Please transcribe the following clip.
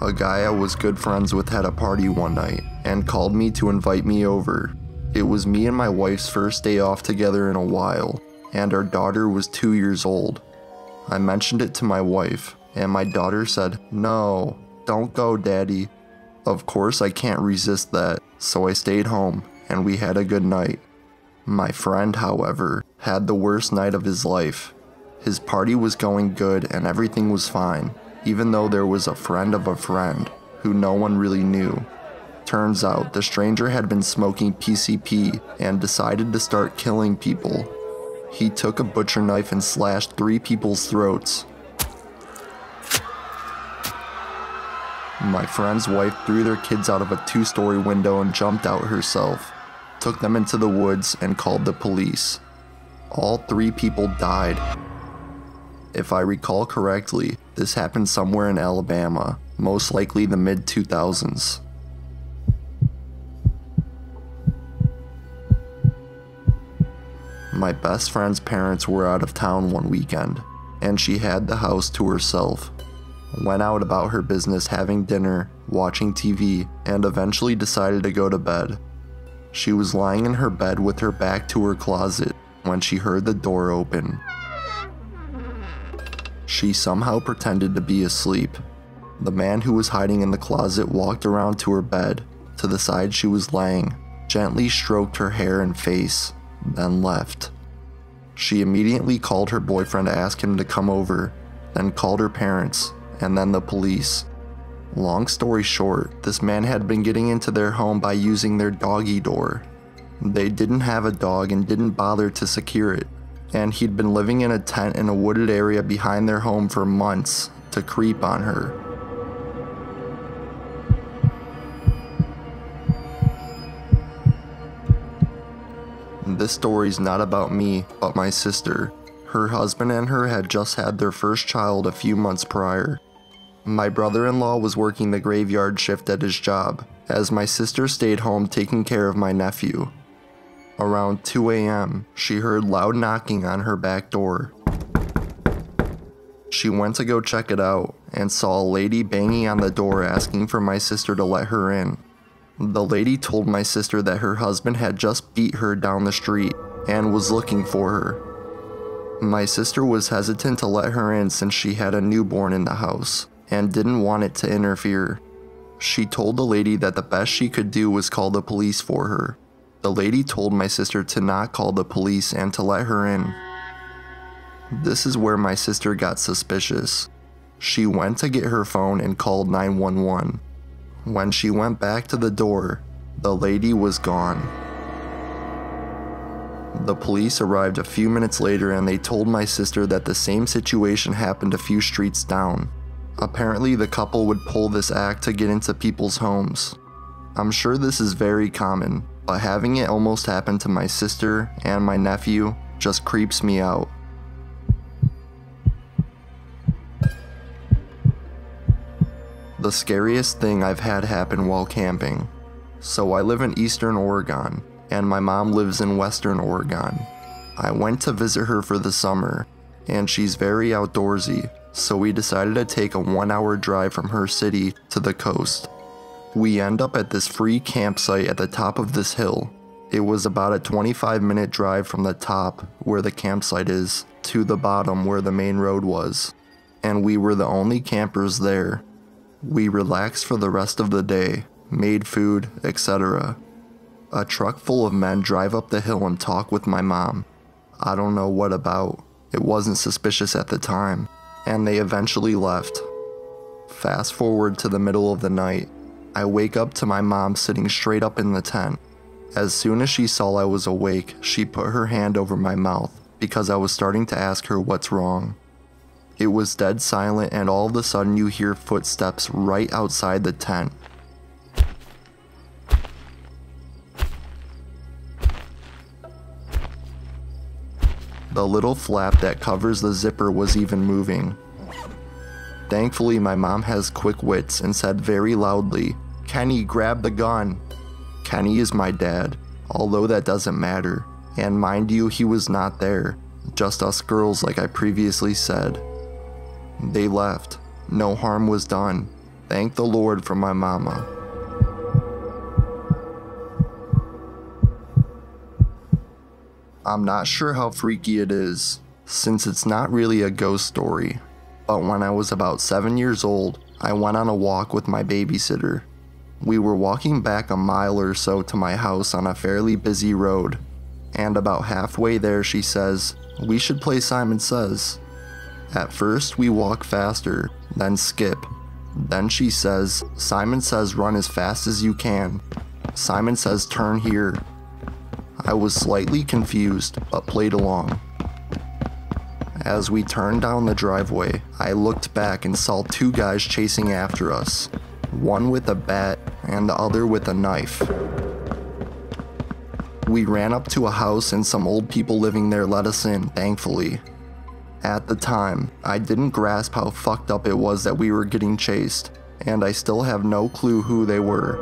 A guy I was good friends with had a party one night and called me to invite me over. It was me and my wife's first day off together in a while, and our daughter was 2 years old. I mentioned it to my wife, and my daughter said, "No, don't go, Daddy." Of course I can't resist that, so I stayed home, and we had a good night. My friend, however, had the worst night of his life. His party was going good and everything was fine, even though there was a friend of a friend, who no one really knew. Turns out the stranger had been smoking PCP and decided to start killing people. He took a butcher knife and slashed 3 people's throats. My friend's wife threw their kids out of a 2-story window and jumped out herself, took them into the woods and called the police. All 3 people died. If I recall correctly, this happened somewhere in Alabama, most likely the mid-2000s. My best friend's parents were out of town one weekend, and she had the house to herself. Went out about her business having dinner, watching TV, and eventually decided to go to bed. She was lying in her bed with her back to her closet when she heard the door open. She somehow pretended to be asleep. The man who was hiding in the closet walked around to her bed, to the side she was laying, gently stroked her hair and face, then left. She immediately called her boyfriend to ask him to come over, then called her parents, and then the police. Long story short, this man had been getting into their home by using their doggy door. They didn't have a dog and didn't bother to secure it, and he'd been living in a tent in a wooded area behind their home for months to creep on her. This story's not about me, but my sister. Her husband and her had just had their first child a few months prior. My brother-in-law was working the graveyard shift at his job, as my sister stayed home taking care of my nephew. Around 2 a.m., she heard loud knocking on her back door. She went to go check it out and saw a lady banging on the door asking for my sister to let her in. The lady told my sister that her husband had just beat her down the street and was looking for her. My sister was hesitant to let her in since she had a newborn in the house and didn't want it to interfere. She told the lady that the best she could do was call the police for her. The lady told my sister to not call the police and to let her in. This is where my sister got suspicious. She went to get her phone and called 911. When she went back to the door, the lady was gone. The police arrived a few minutes later and they told my sister that the same situation happened a few streets down. Apparently the couple would pull this act to get into people's homes. I'm sure this is very common, but having it almost happen to my sister and my nephew just creeps me out. The scariest thing I've had happen while camping. So I live in Eastern Oregon, and my mom lives in Western Oregon. I went to visit her for the summer, and she's very outdoorsy, so we decided to take a 1-hour drive from her city to the coast. We end up at this free campsite at the top of this hill. It was about a 25-minute drive from the top, where the campsite is, to the bottom where the main road was, and we were the only campers there. We relaxed for the rest of the day, made food, etc. A truck full of men drive up the hill and talk with my mom. I don't know what about. It wasn't suspicious at the time, and they eventually left. Fast forward to the middle of the night. I wake up to my mom sitting straight up in the tent. As soon as she saw I was awake, she put her hand over my mouth because I was starting to ask her what's wrong. It was dead silent, and all of a sudden you hear footsteps right outside the tent. The little flap that covers the zipper was even moving. Thankfully, my mom has quick wits and said very loudly, "Kenny, grab the gun." Kenny is my dad, although that doesn't matter. And mind you, he was not there, just us girls like I previously said. They left. No harm was done. Thank the Lord for my mama. I'm not sure how freaky it is, since it's not really a ghost story, but when I was about 7 years old, I went on a walk with my babysitter. We were walking back a mile or so to my house on a fairly busy road, and about halfway there she says, "We should play Simon Says." At first we walk faster, then skip. Then she says, "Simon Says run as fast as you can. Simon Says turn here." I was slightly confused, but played along. As we turned down the driveway, I looked back and saw two guys chasing after us, one with a bat and the other with a knife. We ran up to a house and some old people living there let us in, thankfully. At the time, I didn't grasp how fucked up it was that we were getting chased, and I still have no clue who they were.